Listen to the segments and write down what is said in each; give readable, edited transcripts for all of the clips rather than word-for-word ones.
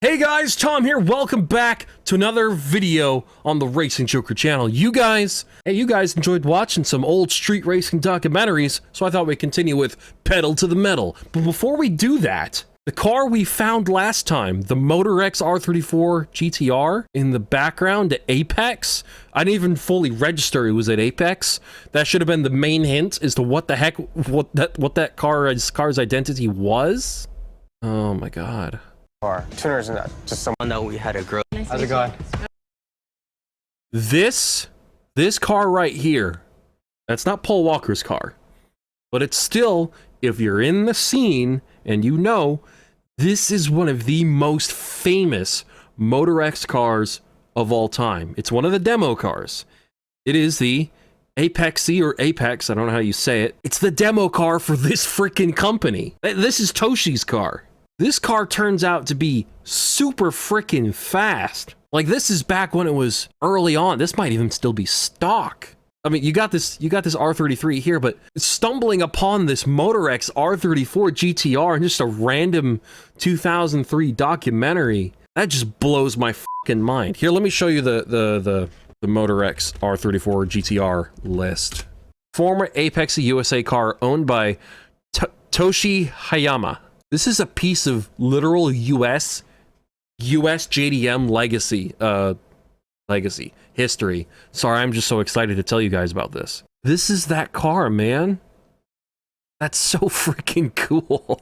Hey guys, Tom here. Welcome back to another video on the Racing Joker channel. You guys enjoyed watching some old street racing documentaries, so I thought we'd continue with Pedal to the Metal. But before we do that, the car we found last time, the Motor X R34 GTR in the background at Apex, I didn't even fully register it was at Apex. That should have been the main hint as to what the heck, what that car's identity was. Oh my god. Tuner's not just someone that we had to grow. How's it going? This car right here, that's not Paul Walker's car, but it's still, if you're in the scene and you know, this is one of the most famous Motor X cars of all time. It's one of the demo cars. It is the Apexy or Apex, I don't know how you say it. It's the demo car for this freaking company. This is Toshi's car. This car turns out to be super freaking fast. Like, this is back when it was early on. This might even still be stock. I mean, you got this R33 here, but stumbling upon this Motor X R34 GTR and just a random 2003 documentary, that just blows my fucking mind. Here, let me show you the Motor X R34 GTR list. Former Apexy USA car owned by Toshi Hayama. This is a piece of literal US JDM legacy history. Sorry, I'm just so excited to tell you guys about this. This is that car, man. That's so freaking cool.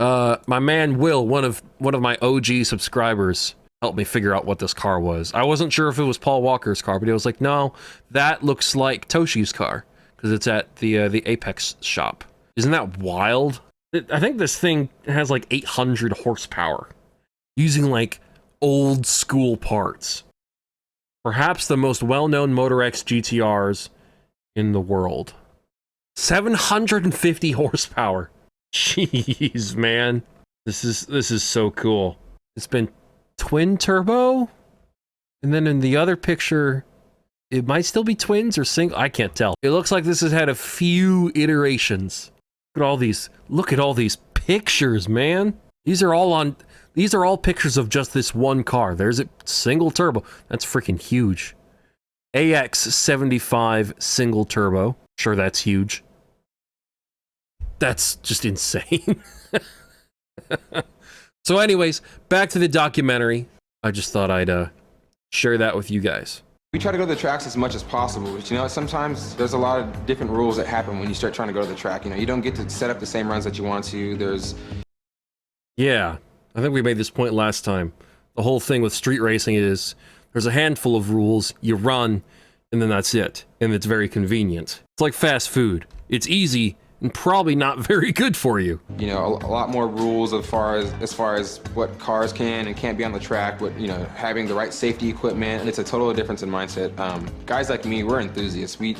My man Will, one of my OG subscribers, helped me figure out what this car was. I wasn't sure if it was Paul Walker's car, but he was like, "No, that looks like Toshi's car because it's at the Apex shop." Isn't that wild? I think this thing has like 800 horsepower, using like old school parts. Perhaps the most well-known Motor X GTRs in the world. 750 horsepower. Jeez, man. This is so cool. It's been twin turbo, and then in the other picture, it might still be twins or single. I can't tell. It looks like this has had a few iterations. Look at all these pictures, man. These are all pictures of just this one car. There's a single turbo. That's freaking huge. AX75 single turbo. Sure, that's huge. That's just insane. So anyways, back to the documentary. I just thought I'd share that with you guys. We try to go to the tracks as much as possible, but you know, sometimes there's a lot of different rules that happen when you start trying to go to the track. You know, you don't get to set up the same runs that you want to. Yeah, I think we made this point last time. The whole thing with street racing is there's a handful of rules, you run, and then that's it. And it's very convenient. It's like fast food. It's easy and probably not very good for you. You know, a lot more rules as far as what cars can and can't be on the track, but, you know, having the right safety equipment, and it's a total difference in mindset. Guys like me, we're enthusiasts. We,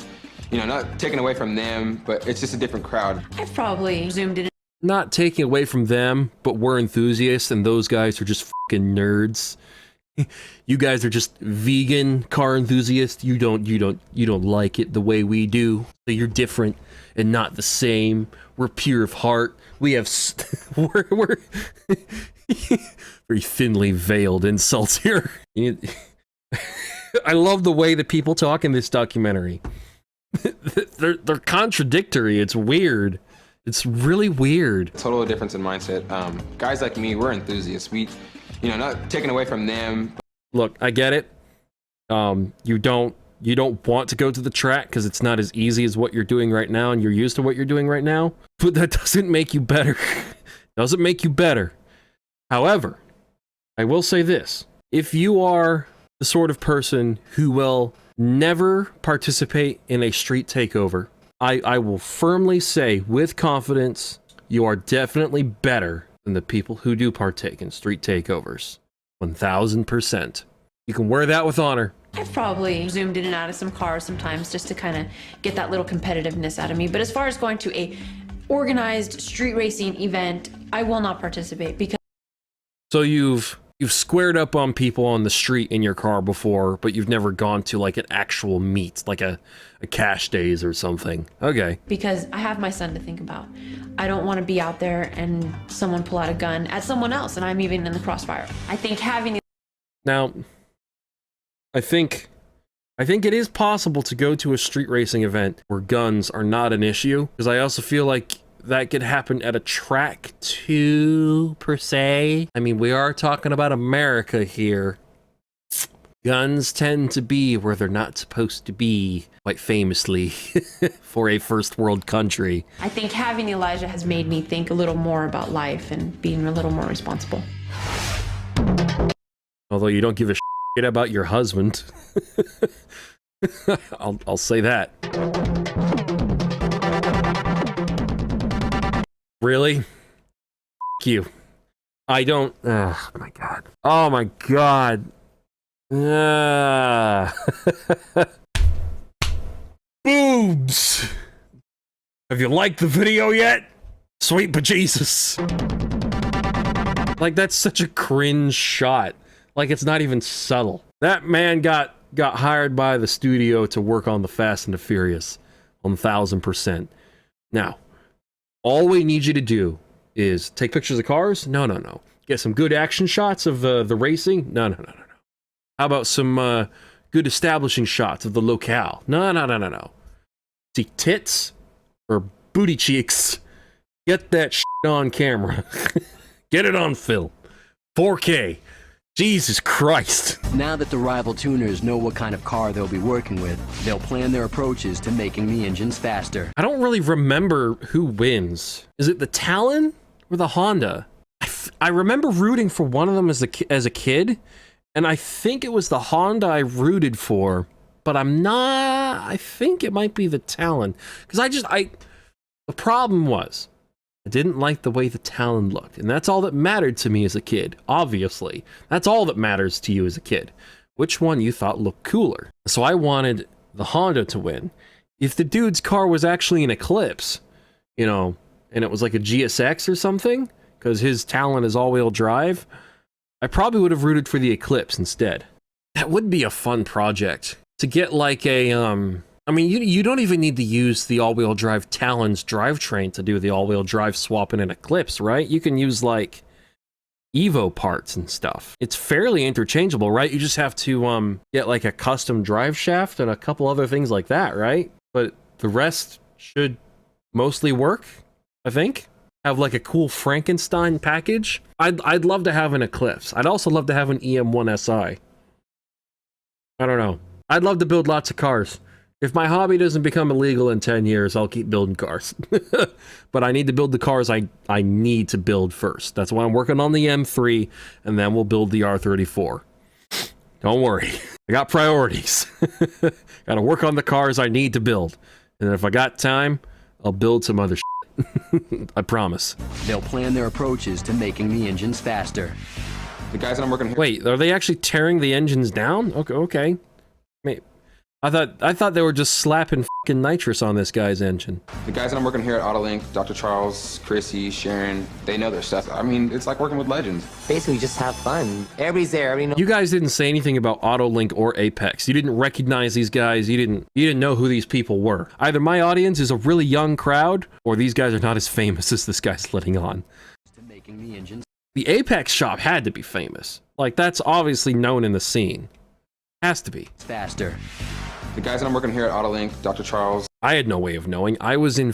you know, not taking away from them, but it's just a different crowd. I've probably zoomed in. Not taking away from them, but we're enthusiasts, and those guys are just fucking nerds. You guys are just vegan car enthusiasts. You don't like it the way we do. So you're different and not the same. We're pure of heart. We have we're very thinly veiled insults here. I love the way that people talk in this documentary. They're contradictory. It's weird. It's really weird. Total difference in mindset. Guys like me, we're enthusiasts. We, you know, not taking away from them. Look, I get it. You don't want to go to the track because it's not as easy as what you're doing right now, and you're used to what you're doing right now. But that doesn't make you better. Doesn't make you better. However, I will say this: if you are the sort of person who will never participate in a street takeover, I will firmly say with confidence, you are definitely better than the people who do partake in street takeovers. 1000%. You can wear that with honor. I've probably zoomed in and out of some cars sometimes just to kind of get that little competitiveness out of me. But as far as going to a organized street racing event, I will not participate because... So you've You've squared up on people on the street in your car before, but you've never gone to like an actual meet, like a cash days or something. Okay. Because I have my son to think about. I don't want to be out there and someone pull out a gun at someone else and I'm even in the crossfire. I think having... Now, I think it is possible to go to a street racing event where guns are not an issue, because I also feel like that could happen at a track too, per se. I mean, we are talking about America here. Guns tend to be where they're not supposed to be, quite famously, for a first world country. I think having Elijah has made me think a little more about life and being a little more responsible. Although you don't give a shit about your husband. I'll say that. Really? F you. I don't... Oh my god. Oh my god. Boobs! Have you liked the video yet? Sweet bejesus. Like, that's such a cringe shot. Like, it's not even subtle. That man got hired by the studio to work on the Fast and the Furious 1000%. Now, all we need you to do is take pictures of cars? No. Get some good action shots of the racing? No. How about some good establishing shots of the locale? No. See tits or booty cheeks? Get that shit on camera. Get it on film. 4K. Jesus Christ. Now that the rival tuners know what kind of car they'll be working with, they'll plan their approaches to making the engines faster. I don't really remember who wins. Is it the Talon or the Honda? I remember rooting for one of them as a kid, and I think it was the Honda I rooted for, but I'm not... I think it might be the Talon. Because the problem was, I didn't like the way the Talon looked, and that's all that mattered to me as a kid, obviously. That's all that matters to you as a kid. Which one you thought looked cooler. So I wanted the Honda to win. If the dude's car was actually an Eclipse, you know, and it was like a GSX or something, because his Talon is all-wheel drive, I probably would have rooted for the Eclipse instead. That would be a fun project. To get like a, I mean, you don't even need to use the all-wheel drive Talon's drivetrain to do the all-wheel drive swap in an Eclipse, right? You can use, like, Evo parts and stuff. It's fairly interchangeable, right? You just have to get, like, a custom drive shaft and a couple other things like that, right? But the rest should mostly work, I think. Have, like, a cool Frankenstein package. I'd love to have an Eclipse. I'd also love to have an EM1SI. I don't know. I'd love to build lots of cars. If my hobby doesn't become illegal in 10 years, I'll keep building cars. But I need to build the cars I need to build first. That's why I'm working on the M3, and then we'll build the R34. Don't worry. I got priorities. Gotta work on the cars I need to build. And if I got time, I'll build some other shit. I promise. They'll plan their approaches to making the engines faster. The guys that I'm working here... Wait, are they actually tearing the engines down? Okay. Wait. I thought they were just slapping fucking nitrous on this guy's engine. The guys that I'm working here at Autolink, Dr. Charles, Chrissy, Sharon, they know their stuff. I mean, it's like working with legends. Basically, just have fun. Everybody's there. Everybody knows. You guys didn't say anything about Autolink or Apex. You didn't recognize these guys. You didn't know who these people were. Either my audience is a really young crowd, or these guys are not as famous as this guy's letting on. The Apex shop had to be famous. Like, that's obviously known in the scene. Has to be. Faster. The guys that I'm working here at Autolink, Dr. Charles. I had no way of knowing. I was in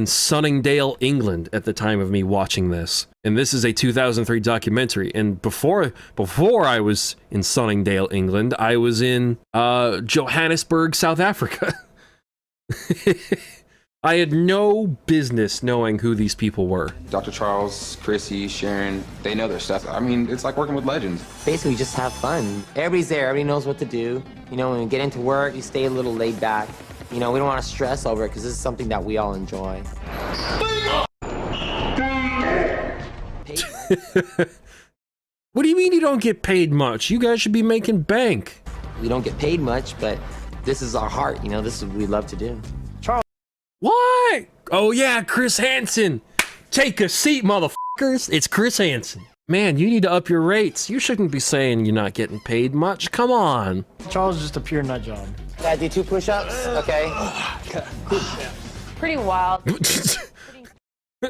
Sunningdale, England at the time of me watching this. And this is a 2003 documentary. And before I was in Sunningdale, England, I was in Johannesburg, South Africa. I had no business knowing who these people were. Dr. Charles, Chrissy, Sharon, they know their stuff. I mean, it's like working with legends. Basically, just have fun. Everybody's there. Everybody knows what to do. You know, when you get into work, you stay a little laid back. You know, we don't want to stress over it because this is something that we all enjoy. What do you mean you don't get paid much? You guys should be making bank. We don't get paid much, but this is our heart. You know, this is what we love to do. What? Oh yeah, Chris Hansen. Take a seat, motherfuckers. It's Chris Hansen. Man, you need to up your rates. You shouldn't be saying you're not getting paid much. Come on. Charles is just a pure nut job. Gotta do 2 push-ups, okay? Pretty wild. I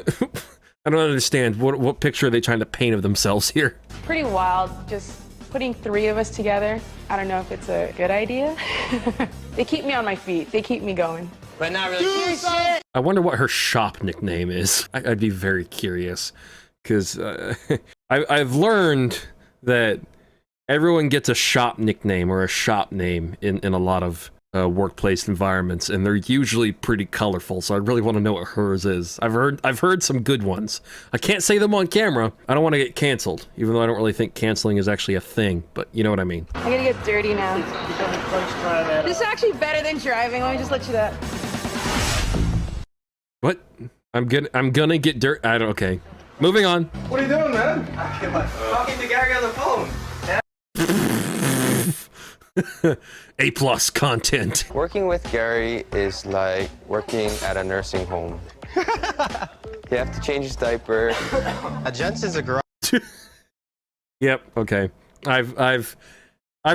don't understand. What picture are they trying to paint of themselves here? Pretty wild. Just putting 3 of us together. I don't know if it's a good idea. They keep me on my feet. They keep me going. But not really. I wonder what her shop nickname is. I'd be very curious, because I've learned that everyone gets a shop nickname or a shop name in a lot of workplace environments, and they're usually pretty colorful. So I really want to know what hers is. I've heard some good ones. I can't say them on camera. I don't want to get canceled, even though I don't really think canceling is actually a thing. But you know what I mean. I gotta get dirty now. This is actually better than driving. Let me just let you that. What? I'm gonna get dirt. I don't. Okay. Moving on. What are you doing, man? Talking to Gary on the phone. A+ content. Working with Gary is like working at a nursing home. You have to change his diaper. A Jensen's a garage. Yep. Okay. I've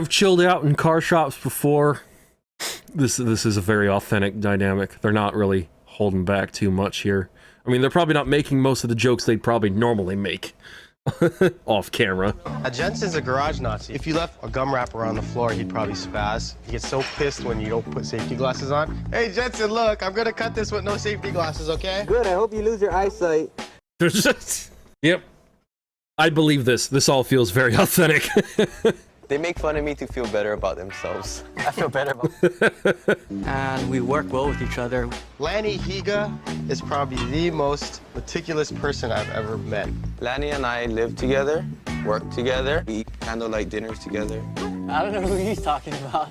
chilled out in car shops before. This is a very authentic dynamic. They're not really holding back too much here. I mean, they're probably not making most of the jokes they'd probably normally make off camera. A Jensen's a garage Nazi. If you left a gum wrapper on the floor, he'd probably spaz. He gets so pissed when you don't put safety glasses on. Hey, Jensen, look, I'm gonna cut this with no safety glasses, okay? Good, I hope you lose your eyesight. Yep. I believe this. This all feels very authentic. They make fun of me to feel better about themselves. I feel better about And we work well with each other. Lanny Higa is probably the most meticulous person I've ever met. Lanny and I live together, work together, we eat candlelight dinners together. I don't know who he's talking about.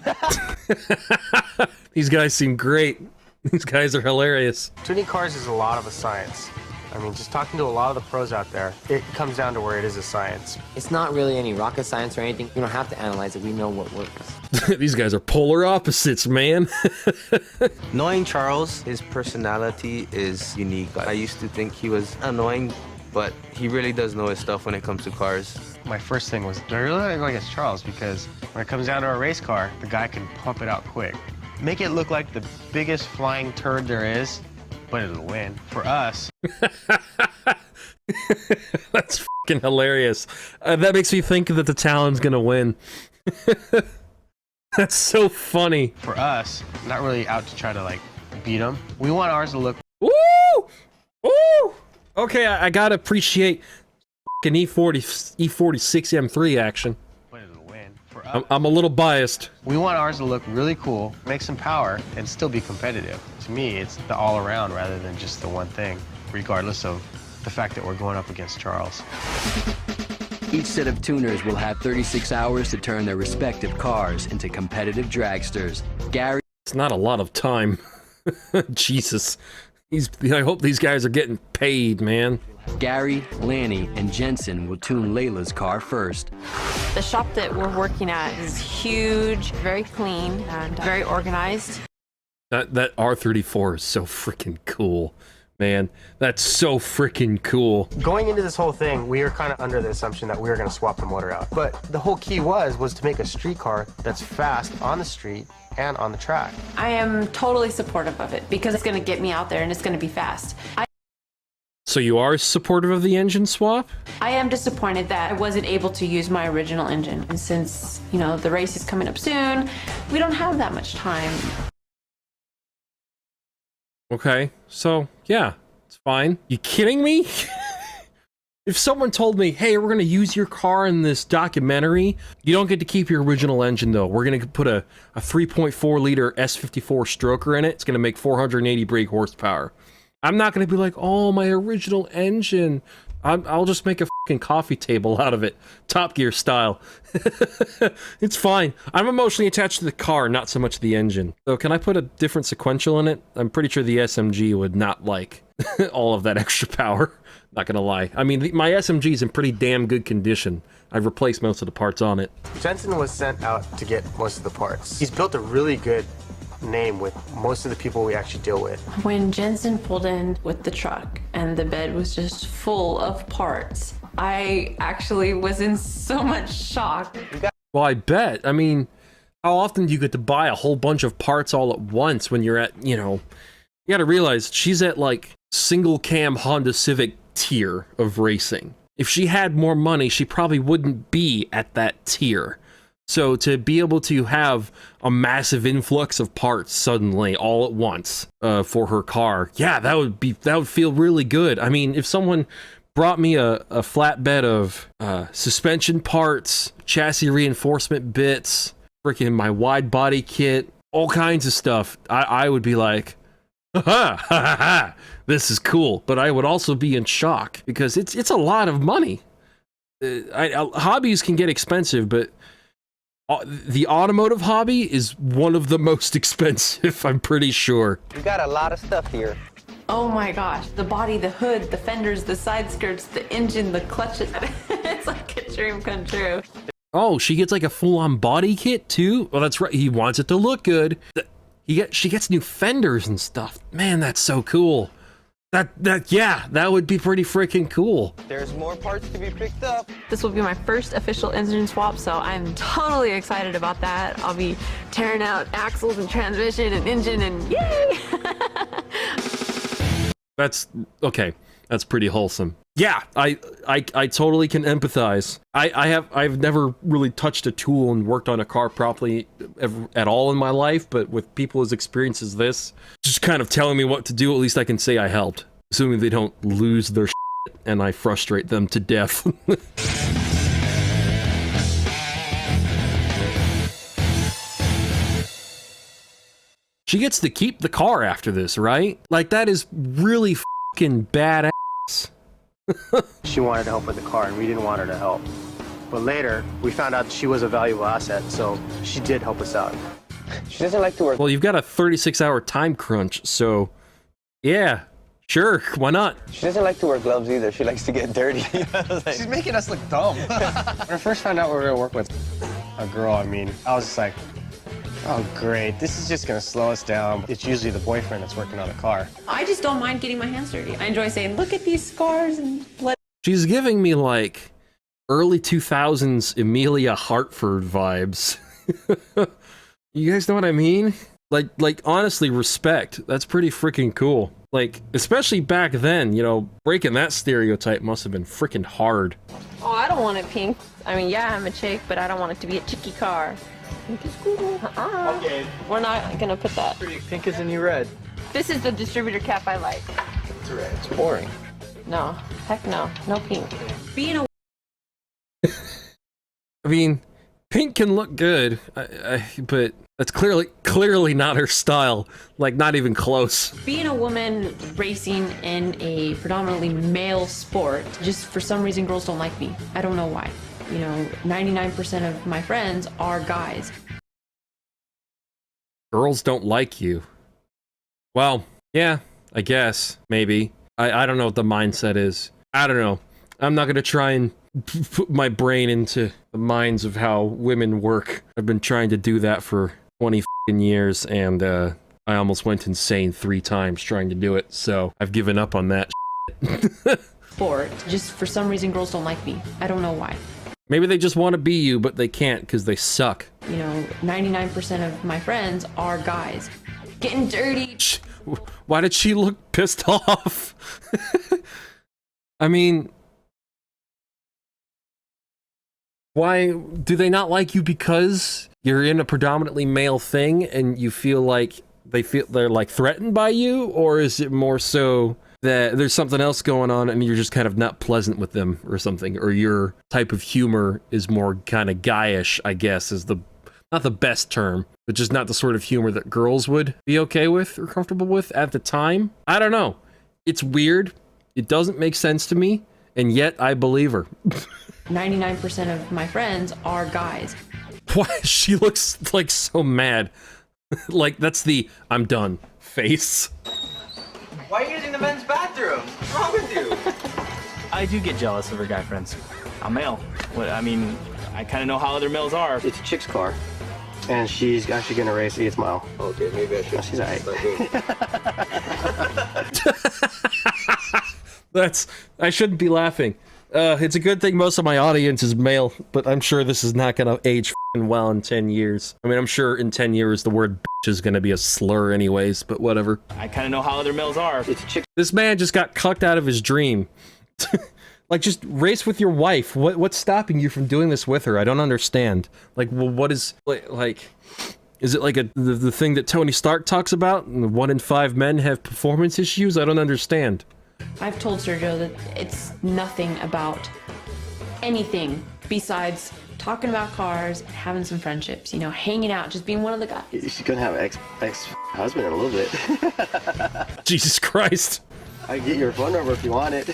These guys seem great. These guys are hilarious. Tuning cars is a lot of a science. I mean, just talking to a lot of the pros out there, it comes down to where it is a science. It's not really any rocket science or anything. You don't have to analyze it. We know what works. These guys are polar opposites, man. Knowing Charles, his personality is unique. I used to think he was annoying, but he really does know his stuff when it comes to cars. My first thing was, do I really go against Charles? Because when it comes down to a race car, the guy can pump it out quick. Make it look like the biggest flying turd there is, but it'll win. For us. That's fucking hilarious. That makes me think that the Talon's gonna win. That's so funny. For us, not really out to try to, like, beat them. We want ours to look... Woo! Woo! Okay, I gotta appreciate fucking E46 M3 action. But it'll win. For us, I'm a little biased. we want ours to look really cool, make some power, and still be competitive. To me, it's the all-around rather than just the one thing, regardless of the fact that we're going up against Charles. Each set of tuners will have 36 hours to turn their respective cars into competitive dragsters. Gary... It's not a lot of time. Jesus. I hope these guys are getting paid, man. Gary, Lanny, and Jensen will tune Layla's car first. The shop that we're working at is huge, very clean, and very organized. That R34 is so freaking cool, man. That's so freaking cool. Going into this whole thing, we were kind of under the assumption that we were going to swap the motor out. But the whole key was to make a street car that's fast on the street and on the track. I am totally supportive of it because it's going to get me out there and it's going to be fast. So you are supportive of the engine swap? I am disappointed that I wasn't able to use my original engine. And since, you know, the race is coming up soon, we don't have that much time. Okay, so yeah, it's fine. You kidding me? If someone told me, hey, we're gonna use your car in this documentary, you don't get to keep your original engine though. We're gonna put a 3.4 liter S54 stroker in it. It's gonna make 480 brake horsepower. I'm not gonna be like, oh, my original engine. I'll just make a fucking coffee table out of it, Top Gear style. It's fine. I'm emotionally attached to the car, not so much the engine. So can I put a different sequential in it? I'm pretty sure the SMG would not like all of that extra power. Not gonna lie. I mean, my SMG is in pretty damn good condition. I've replaced most of the parts on it. Jensen was sent out to get most of the parts. He's built a really good name with most of the people we actually deal with. When Jensen pulled in with the truck and the bed was just full of parts, I actually was in so much shock. Well, I bet. I mean, how often do you get to buy a whole bunch of parts all at once when you're at, you know, you gotta realize she's at like single cam Honda Civic tier of racing. If she had more money, she probably wouldn't be at that tier. So to be able to have a massive influx of parts suddenly all at once for her car, yeah, that would feel really good. I mean, if someone brought me a flatbed of suspension parts, chassis reinforcement bits, freaking my wide body kit, all kinds of stuff, I would be like, ha ha ha ha, this is cool. But I would also be in shock because it's a lot of money. Hobbies can get expensive, but the automotive hobby is one of the most expensive, I'm pretty sure. You got a lot of stuff here. Oh my gosh, the body, the hood, the fenders, the side skirts, the engine, the clutches. It's like a dream come true. Oh, she gets like a full-on body kit too? Well, that's right, he wants it to look good. She gets new fenders and stuff. Man, that's so cool. Yeah, that would be pretty freaking cool. There's more parts to be picked up. This will be my first official engine swap, so I'm totally excited about that. I'll be tearing out axles and transmission and engine and yay! That's okay. That's pretty wholesome. Yeah, I totally can empathize. I've never really touched a tool and worked on a car properly at all in my life, but with people as experienced as this, just kind of telling me what to do, at least I can say I helped. Assuming they don't lose their shit and I frustrate them to death. She gets to keep the car after this, right? Like, that is really fucking badass. She wanted to help with the car, and we didn't want her to help. But later, we found out that she was a valuable asset, so she did help us out. She doesn't like to work. Well, you've got a 36-hour time crunch, so yeah, sure, why not? She doesn't like to wear gloves either. She likes to get dirty. She's making us look dumb. When I first found out we were gonna work with a girl, I was just like, oh great, this is just gonna slow us down. It's usually the boyfriend that's working on the car. I just don't mind getting my hands dirty. I enjoy saying, look at these scars and blood. She's giving me like early 2000s Amelia Hartford vibes. You guys know what I mean? Like honestly, respect. That's pretty freaking cool. Like, especially back then, you know, breaking that stereotype must have been freaking hard. Oh, I don't want it pink. I mean, yeah, I'm a chick, but I don't want it to be a chicky car. Pink is cool. Okay. We're not gonna put that. Pink is the new red. This is the distributor cap I like. It's red. It's boring. No, heck no, no pink. Being a I mean, pink can look good, but that's clearly not her style. Like, not even close. Being a woman racing in a predominantly male sport, just for some reason girls don't like me. I don't know why. You know, 99% of my friends are guys. Girls don't like you. Well, yeah, I guess, maybe. I don't know what the mindset is. I don't know. I'm not gonna try and put my brain into the minds of how women work. I've been trying to do that for 20 years, and I almost went insane 3 times trying to do it, so I've given up on that Sport, just for some reason girls don't like me. I don't know why. Maybe they just want to be you, but they can't because they suck. You know, 99% of my friends are guys. Getting dirty. Why did she look pissed off? I mean, why do they not like you because you're in a predominantly male thing and you feel like they're like threatened by you? Or is it more so that there's something else going on and you're just kind of not pleasant with them or something? Or your type of humor is more kind of guyish, I guess, is not the best term, but just not the sort of humor that girls would be okay with or comfortable with at the time. I don't know. It's weird. It doesn't make sense to me, and yet I believe her. 99% of my friends are guys. Why? She looks like so mad. Like that's the I'm done face. Why are you using the men's bathroom? What's wrong with you? I do get jealous of her guy friends. I'm male. I mean, I kind of know how other males are. It's a chick's car. And she's actually gonna race 8th mile. Okay, maybe I should. Oh, she's alright. I shouldn't be laughing. It's a good thing most of my audience is male, but I'm sure this is not gonna age f***ing well in 10 years. I mean, I'm sure in 10 years the word bitch is gonna be a slur anyways, but whatever. I kind of know how other males are. It's a chick. This man just got cucked out of his dream. Like, just race with your wife. What's stopping you from doing this with her? I don't understand. Like, well, what is, like, is it like the thing that Tony Stark talks about? 1 in 5 men have performance issues? I don't understand. I've told Sergio that it's nothing about anything besides talking about cars, having some friendships, you know, hanging out, just being one of the guys. She's gonna have ex-husband in a little bit. Jesus Christ. I can get your phone number if you want it.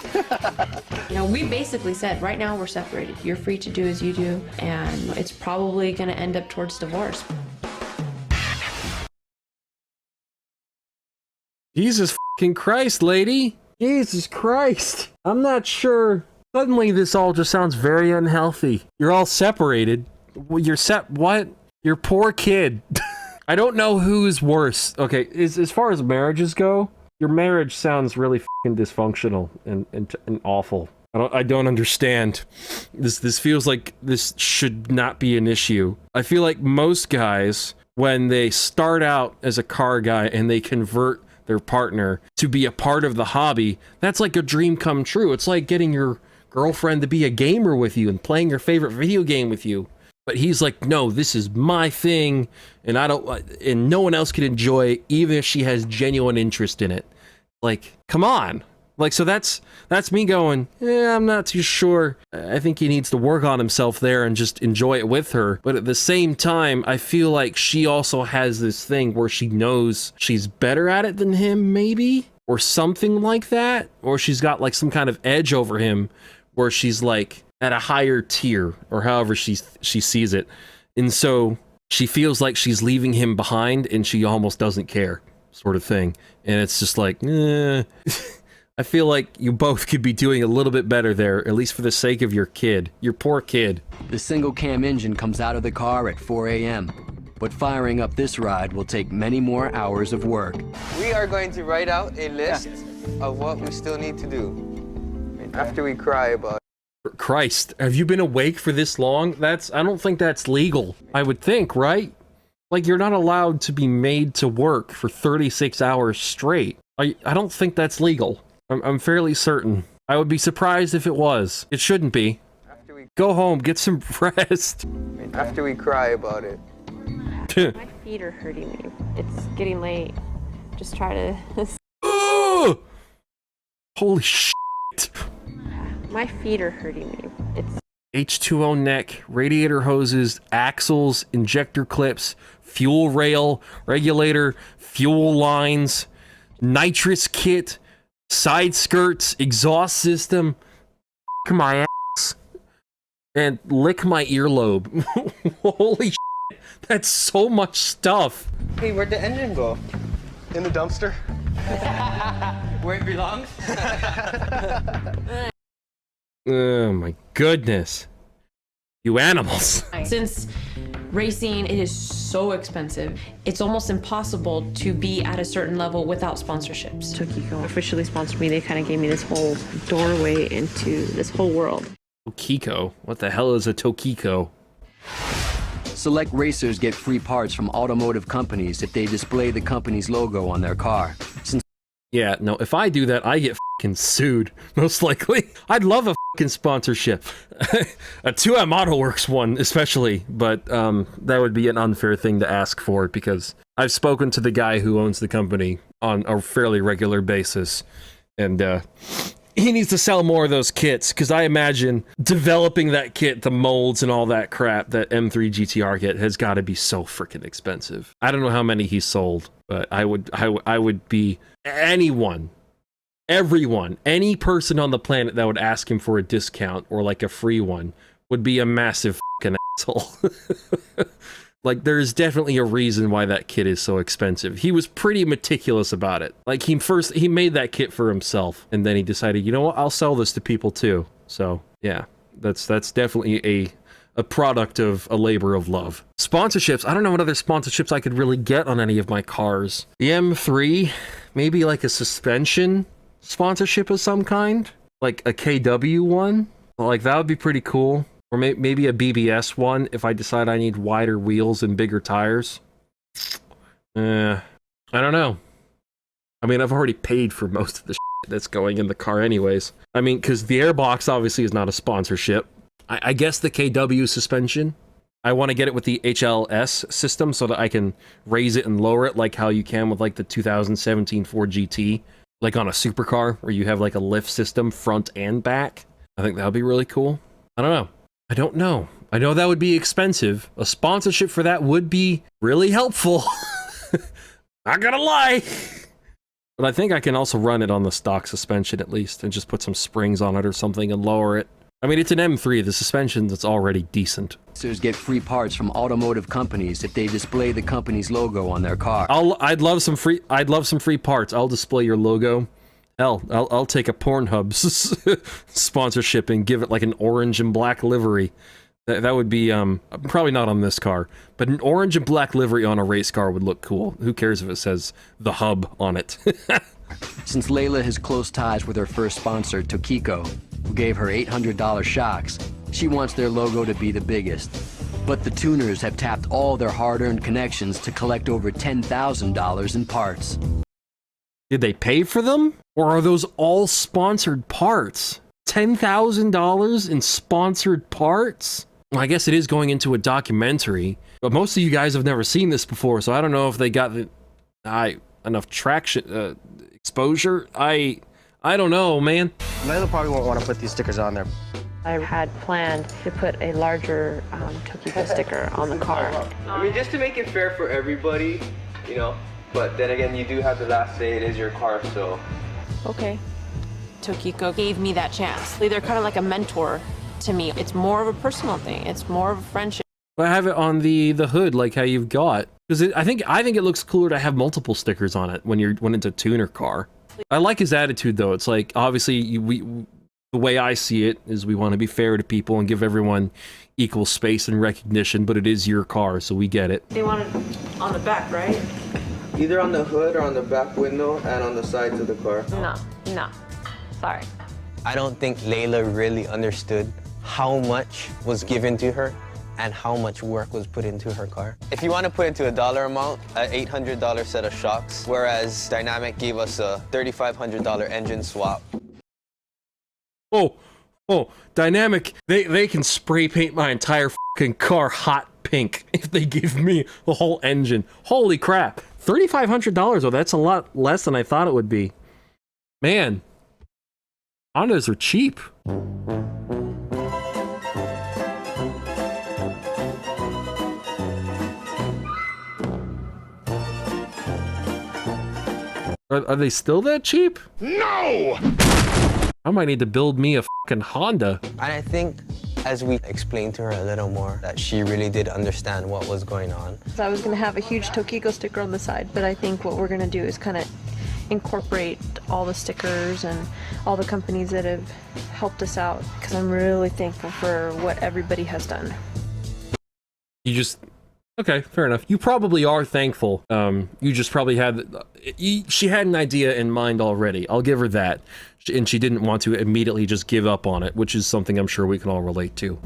You know, we basically said, right now we're separated. You're free to do as you do, and it's probably going to end up towards divorce. Jesus fucking Christ, lady. Jesus Christ. I'm not sure. Suddenly this all just sounds very unhealthy. You're all separated. You're what? Your poor kid. I don't know who's worse. Okay, as far as marriages go, your marriage sounds really fucking dysfunctional and awful. I don't understand. This feels like this should not be an issue. I feel like most guys, when they start out as a car guy and they convert their partner to be a part of the hobby, that's like a dream come true. It's like getting your girlfriend to be a gamer with you and playing your favorite video game with you. But he's like, no, this is my thing, and and no one else can enjoy it, even if she has genuine interest in it. Like, come on. Like, so that's me going, I'm not too sure. I think he needs to work on himself there and just enjoy it with her. But at the same time, I feel like she also has this thing where she knows she's better at it than him, maybe? Or something like that? Or she's got like some kind of edge over him where she's like at a higher tier, or however she sees it. And so she feels like she's leaving him behind and she almost doesn't care, sort of thing. And it's just like, I feel like you both could be doing a little bit better there, at least for the sake of your kid. Your poor kid. The single cam engine comes out of the car at 4 a.m. But firing up this ride will take many more hours of work. We are going to write out a list of what we still need to do after we cry about it. Christ, have you been awake for this long? I don't think that's legal. I would think, right? Like, you're not allowed to be made to work for 36 hours straight. I don't think that's legal. I'm fairly certain. I would be surprised if it was. It shouldn't be. Go home, get some rest. After we cry about it. My feet are hurting me. It's getting late. Just try to... Holy shit. My feet are hurting me. It's H2O neck, radiator hoses, axles, injector clips, fuel rail, regulator, fuel lines, nitrous kit, side skirts, exhaust system, my ass, and lick my earlobe. Holy shit, that's so much stuff. Hey, where'd the engine go? In the dumpster. Where it belongs? Oh my goodness. You animals. Since racing, it is so expensive, it's almost impossible to be at a certain level without sponsorships. Tokiko officially sponsored me. They kind of gave me this whole doorway into this whole world. Tokiko? What the hell is a Tokiko? Select racers get free parts from automotive companies if they display the company's logo on their car. Yeah, no, if I do that, I get fucking sued, most likely. I'd love a fucking sponsorship. A 2M AutoWorks one, especially, but that would be an unfair thing to ask for, because I've spoken to the guy who owns the company on a fairly regular basis, and he needs to sell more of those kits, because I imagine developing that kit, the molds and all that crap, that M3 GTR kit, has got to be so freaking expensive. I don't know how many he sold, but I would be everyone, any person on the planet that would ask him for a discount or like a free one would be a massive fucking asshole. Like, there's definitely a reason why that kit is so expensive. He was pretty meticulous about it. Like, he made that kit for himself, and then he decided, you know what, I'll sell this to people too. So yeah, that's definitely a product of a labor of love. Sponsorships, I don't know what other sponsorships I could really get on any of my cars. The M3, maybe like a suspension sponsorship of some kind, like a KW one. Like, that would be pretty cool. Or maybe a BBS one if I decide I need wider wheels and bigger tires. I don't know. I mean, I've already paid for most of the shit that's going in the car anyways. I mean, because the airbox obviously is not a sponsorship. I guess the KW suspension. I want to get it with the HLS system so that I can raise it and lower it like how you can with like the 2017 Ford GT. Like on a supercar where you have like a lift system front and back. I think that would be really cool. I don't know. I know that would be expensive. A sponsorship for that would be really helpful. Not gonna lie. But I think I can also run it on the stock suspension at least and just put some springs on it or something and lower it. I mean, it's an M3. The suspension that's already decent. Racers get free parts from automotive companies if they display the company's logo on their car. I'd love some free parts. I'll display your logo. Hell, I'll take a Pornhub sponsorship and give it like an orange and black livery. That would be probably not on this car, but an orange and black livery on a race car would look cool. Who cares if it says the hub on it? Since Layla has close ties with her first sponsor, Tokiko, who gave her $800 shocks, she wants their logo to be the biggest. But the tuners have tapped all their hard-earned connections to collect over $10,000 in parts. Did they pay for them? Or are those all sponsored parts? $10,000 in sponsored parts? Well, I guess it is going into a documentary, but most of you guys have never seen this before, so I don't know if they got enough traction, exposure. I don't know, man. Layla probably won't want to put these stickers on there. I had planned to put a larger Tokiko sticker on the car. I mean, just to make it fair for everybody, you know. But then again, you do have the last say. It is your car, so. Okay. Tokiko gave me that chance. They're kind of like a mentor to me. It's more of a personal thing. It's more of a friendship. I have it on the hood, like how you've got, because I think it looks cooler to have multiple stickers on it when it's a tuner car. I like his attitude though. It's like obviously the way I see it is we want to be fair to people and give everyone equal space and recognition, but it is your car, so we get it. They want it on the back, right? Either on the hood or on the back window and on the sides of the car. No. Sorry. I don't think Layla really understood how much was given to her and how much work was put into her car. If you want to put into a dollar amount, an $800 set of shocks, whereas Dynamic gave us a $3,500 engine swap. Oh, Dynamic, they can spray paint my entire fucking car hot pink if they give me the whole engine. Holy crap. $3,500, oh, that's a lot less than I thought it would be. Man, Hondas are cheap. Are they still that cheap? No! I might need to build me a fucking Honda. And I think as we explained to her a little more, that she really did understand what was going on. So I was going to have a huge Tokiko sticker on the side, but I think what we're going to do is kind of incorporate all the stickers and all the companies that have helped us out, because I'm really thankful for what everybody has done. Okay, fair enough. You probably are thankful. You just probably had... She had an idea in mind already. I'll give her that. And she didn't want to immediately just give up on it, which is something I'm sure we can all relate to.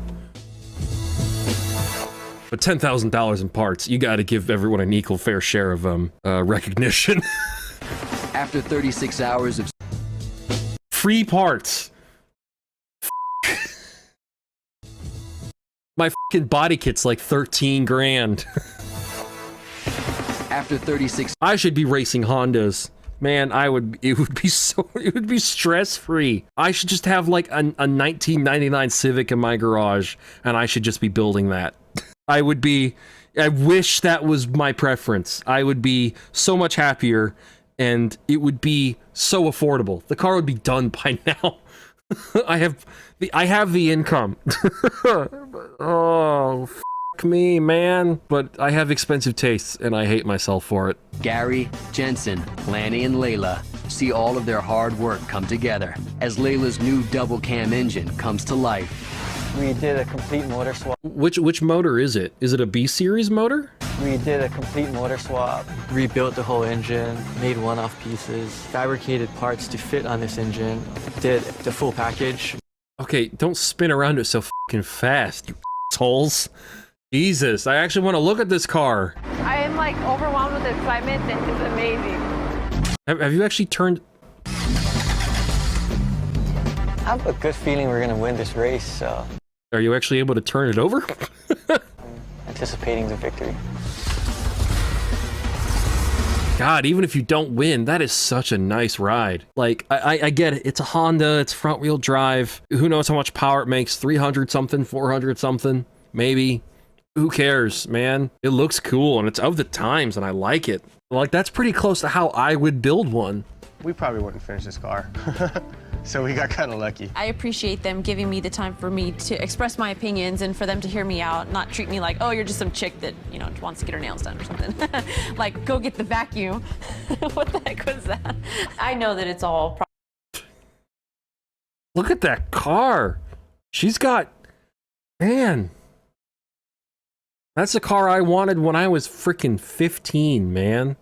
But $10,000 in parts, you gotta give everyone an equal fair share of recognition. After 36 hours of free parts. My fucking body kit's like 13 grand. After 36, I should be racing Hondas. Man, it would be stress-free. I should just have like a 1999 Civic in my garage, and I should just be building that. I wish that was my preference. I would be so much happier, and it would be so affordable. The car would be done by now. I have the income. Oh, f me, man. But I have expensive tastes, and I hate myself for it. Gary, Jensen, Lanny, and Layla see all of their hard work come together as Layla's new double cam engine comes to life. We did a complete motor swap. Which motor is it? Is it a B-Series motor? We did a complete motor swap, rebuilt the whole engine, made one-off pieces, fabricated parts to fit on this engine, did the full package. Okay, don't spin around it so fucking fast, you assholes. Jesus, I actually want to look at this car. I am like overwhelmed with excitement. This is amazing. Have you actually turned... I have a good feeling we're gonna win this race, so Are you actually able to turn it over? anticipating the victory. God, even if you don't win, that is such a nice ride. Like, I get it. It's a Honda, it's front wheel drive. Who knows how much power it makes? 300 something, 400 something, maybe. Who cares, man? It looks cool and it's of the times and I like it. Like, that's pretty close to how I would build one. We probably wouldn't finish this car. So we got kind of lucky. I appreciate them giving me the time for me to express my opinions and for them to hear me out, not treat me like, oh, you're just some chick that, you know, wants to get her nails done or something. Like, go get the vacuum. What the heck was that? I know that it's all... Look at that car. She's got... Man. That's the car I wanted when I was freaking 15, man.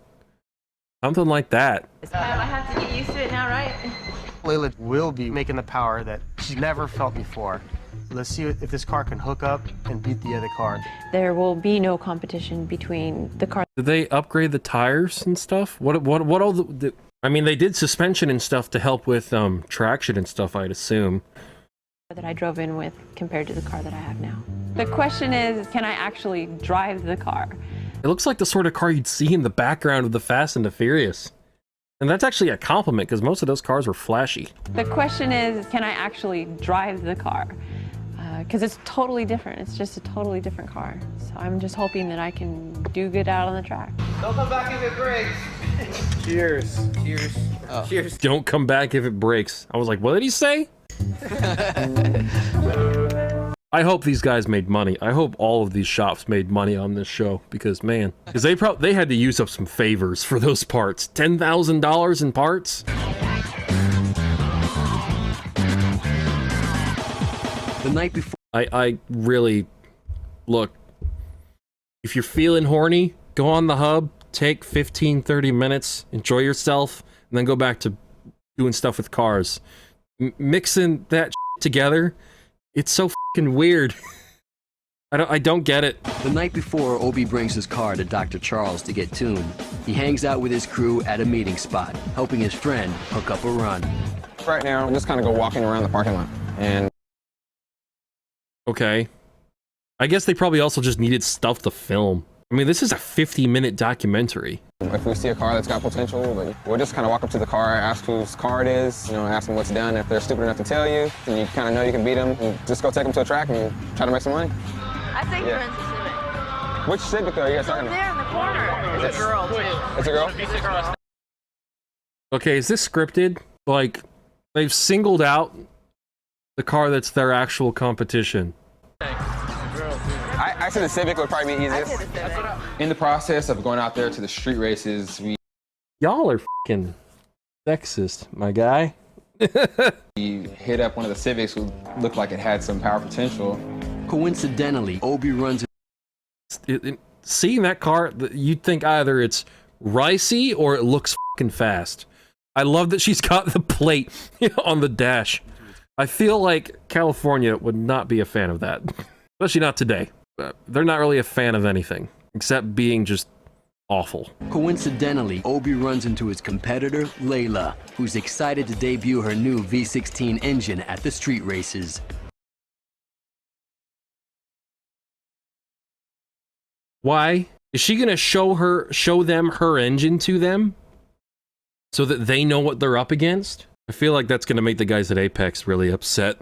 Something like that. I have to get used to it now, right? Layla will be making the power that she's never felt before. Let's see if this car can hook up and beat the other car. There will be no competition between the car Did they upgrade the tires and stuff? What all the I mean, they did suspension and stuff to help with traction and stuff, I'd assume. that I drove in with compared to the car that I have now. The question is, can I actually drive the car? It looks like the sort of car you'd see in the background of the Fast and the Furious. And that's actually a compliment, because most of those cars were flashy. The question is, can I actually drive the car? Because it's totally different. It's just a totally different car. So I'm just hoping that I can do good out on the track. Don't come back if it breaks. Cheers. Cheers. Oh. Cheers. Don't come back if it breaks. I was like, what did he say? I hope these guys made money. I hope all of these shops made money on this show, because man, because they had to use up some favors for those parts. $10,000 in parts. The night before, I really, look, if you're feeling horny, go on the hub, take 15-30 minutes, enjoy yourself, and then go back to doing stuff with cars. Mixing that together, it's so fucking weird. I don't get it. The night before Obi brings his car to Dr. Charles to get tuned, he hangs out with his crew at a meeting spot, helping his friend hook up a run. Right now, I'm just kind of go walking around the parking lot. And Okay. I guess they probably also just needed stuff to film. I mean, this is a 50-minute documentary. if we see a car that's got potential, like, we'll just kind of walk up to the car, ask whose car it is, you know, ask them what's done. If they're stupid enough to tell you, then you kind of know you can beat them, and just go take them to a track and try to make some money. I think Yeah. Brent's a Civic. Which Civic are you guys talking Over about? there in the corner. It's a girl, too. It's a girl? Okay, is this scripted? Like, they've singled out the car that's their actual competition. I said the Civic would probably be easiest. In the process of going out there to the street races, Y'all are fucking sexist, my guy. we hit up one of the Civics who looked like it had some power potential. Coincidentally, Obi runs Seeing that car, you'd think either it's ricey or it looks fucking fast. I love that she's got the plate on the dash. I feel like California would not be a fan of that. Especially not today. They're not really a fan of anything, except being just awful. Coincidentally, Obi runs into his competitor, Layla, who's excited to debut her new V16 engine at the street races. Why? Is she gonna show them her engine to them? So that they know what they're up against? I feel like that's gonna make the guys at Apex really upset.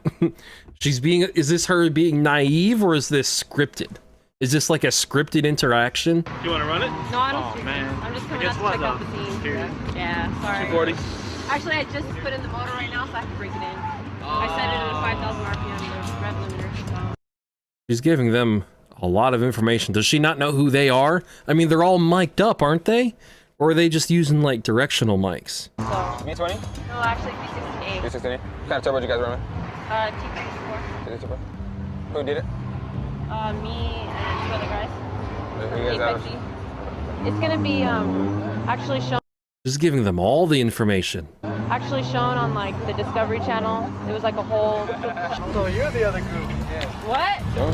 Is this her being naive, or is this scripted? Is this like a scripted interaction? You wanna run it? No, I don't. Oh, man. I'm just coming Guess out to what, check out the though? scene. Here. Yeah, sorry. 240. Actually, I just put in the motor right now, so I can break it in. I set it at 5,000 RPM, the rev limiter. So. She's giving them a lot of information. Does she not know who they are? I mean, they're all mic'd up, aren't they? Or are they just using, like, directional mics? V20? No, actually, V68. V60? What kind of turbo did you guys run? T34. Who did it? Me and two other guys. Who you guys out of? It's gonna be actually shown. Just giving them all the information. actually shown on like the Discovery Channel. It was like a whole. So you're the other group. Yeah. What? Oh.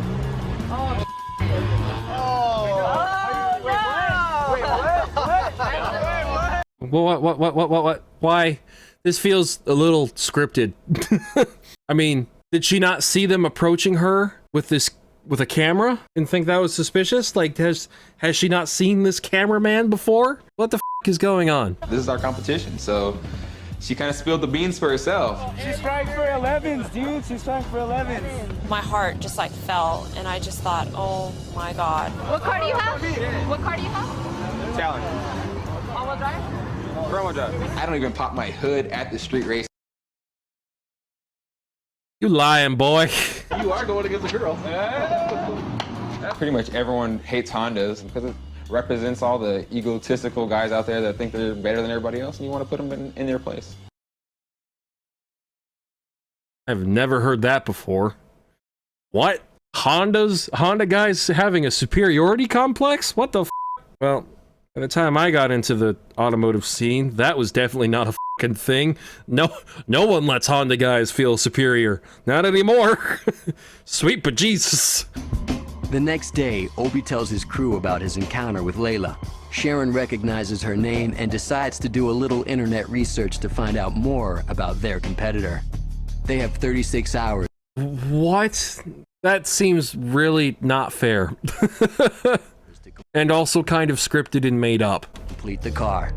What? Why? This feels a little scripted. I mean, did she not see them approaching her with a camera and think that was suspicious? Like, has she not seen this cameraman before? What the f is going on? This is our competition, so she kind of spilled the beans for herself. She's trying for 11s, dude. She's trying for 11s. My heart just like fell, and I just thought, oh my God. What car do you have? What car do you have? Challenge. All-wheel drive? Front-wheel drive. I don't even pop my hood at the street race. You lying, boy. You are going against a girl. Pretty much everyone hates Hondas because it represents all the egotistical guys out there that think they're better than everybody else, and you want to put them in their place. I've never heard that before. What? Honda guys having a superiority complex? What the f? Well, by the time I got into the automotive scene, that was definitely not a fucking thing. No one lets Honda guys feel superior. Not anymore. Sweet bejesus. The next day, Obi tells his crew about his encounter with Layla. Sharon recognizes her name and decides to do a little internet research to find out more about their competitor. They have 36 hours. What? That seems really not fair. And also kind of scripted and made up. Complete the car.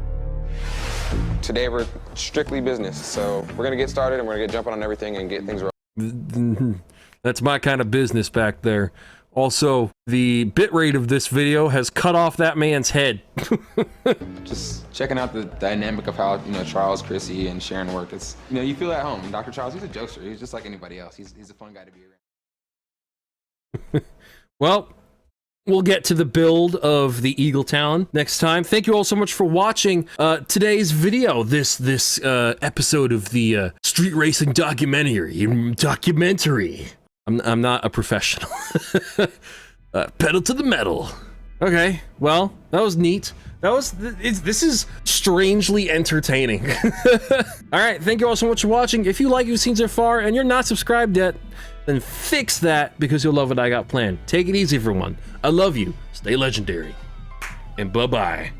Today we're strictly business, so we're gonna get started and we're gonna get jumping on everything and get things rolling. That's my kind of business back there. Also, the bitrate of this video has cut off that man's head. Just checking out the dynamic of how, you know, Charles, Chrissy, and Sharon work. It's, you know, you feel at home. Dr. Charles, he's a jokester. He's just like anybody else. He's a fun guy to be around. Well, we'll get to the build of the Eagletown next time. Thank you all so much for watching today's video, this episode of the street racing documentary. I'm not a professional. Pedal to the metal. Okay, well, that was neat. This is strangely entertaining. All right, thank you all so much for watching. If you like what you've seen so far and you're not subscribed yet, then fix that because you'll love what I got planned. Take it easy, everyone. I love you. Stay legendary. And bye-bye.